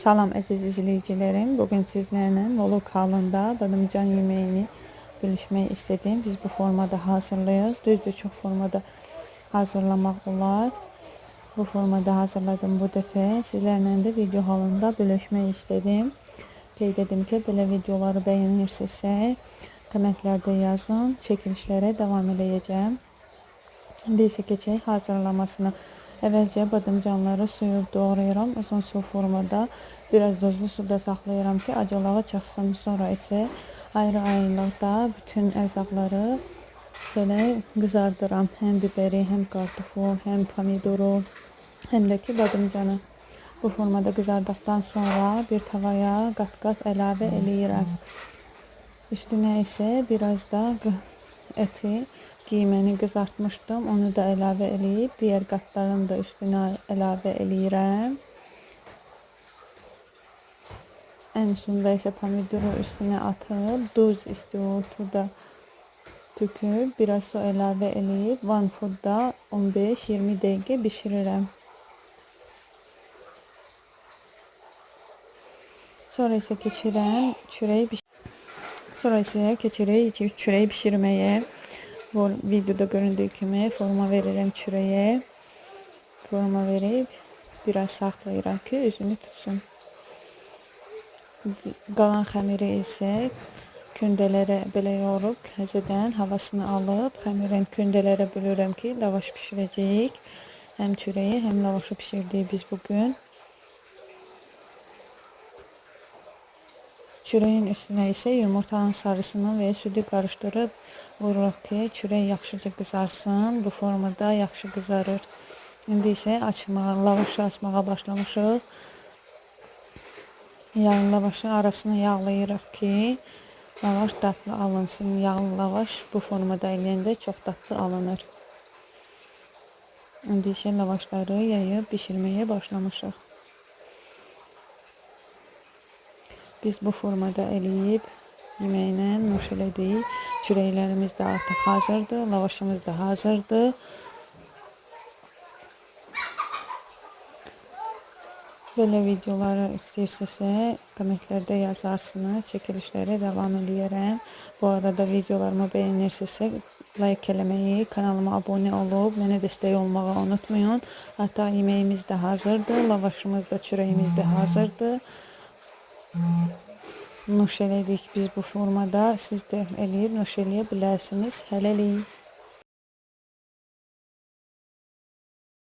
Salam əziz izləyicilərim. Bugün sizlərlə vlog halında badımcan yeməyini bölüşmək istedim. Biz bu formada hazırlayırıq. Düzdür, çox formada hazırlamaq olar. Bu formada hazırladım bu dəfə. Sizlərlə də video halında bölüşmək istedim. Qeyd edim ki, belə videoları bəyənirsinizsə, kommentlərdə yazın. Çəkilişlərə davam edəcəm. İndi isə keçək hazırlamasına. Əvvəlcə badımcanları soyub doğrayıram. Uzun su formada biraz duzlu suda saxlayıram ki, acılığı çıxsın. Sonra isə ayrı-ayrılıqda bütün ərzaqları belə qızardıram. Həm biberi, həm kartofu, həm pomidoru, həm də ki badımcanı. Bu formada qızardıqdan sonra bir tavaya qat-qat əlavə eləyirəm. Üstünə isə biraz da əti, qiyməni qızartmışdım. Onu da əlavə eləyib, digər qatlarını da üstünə əlavə eləyirəm. Ən sonunda isə pomidoru üstünə atıb, duz istiyotu da töküb, biraz su əlavə eləyib, One Food'da 15-20 dəqiqə bişirirəm. Sonra isə keçirik çörəyi bişirməyə. Bu videoda göründüyü kimi forma verirəm çörəyə. Forma verib biraz saxlayıram ki, üzünü tutsun. Qalan xəmiri isə kündələrə belə yoğurub, təzədən havasını alıb, xəmirin kündələrə bölürəm ki, lavaş bişirəcəyik. Həm çörəyi, həm lavaşı bişirdik biz bugün. Çörəyin üstünə isə yumurtanın sarısını və südü qarışdırıb vururuq ki, çörək yaxşıca qızarsın. Bu formada yaxşı qızarır. İndi isə lavaşı açmağa başlamışıq. Lavaşın arasını yağlayırıq ki, lavaş dadlı alınsın. Yağlı lavaş bu formada eləyəndə çox dadlı alınır. İndi isə lavaşları yayıb bişirməyə başlamışıq. Biz bu formada eləyib yeməklə nuş elədik. Çörəklərimiz də artıq hazırdır, lavaşımız da hazırdır. Belə videoları istəyirsinizsə, kommentlərdə yazarsınız. Çəkilişlərə davam edərəm. Bu arada videolarımı bəyənirsinizsə, like eləməyi, kanalıma abunə olub, mənə dəstək olmağı unutmayın. Artıq yeməyimiz də hazırdır, lavaşımız da, çörəyimiz də hazırdır. Nuş elədik biz bu formada. Siz də eləyib nuş eləyə bilərsiniz. Hələlik.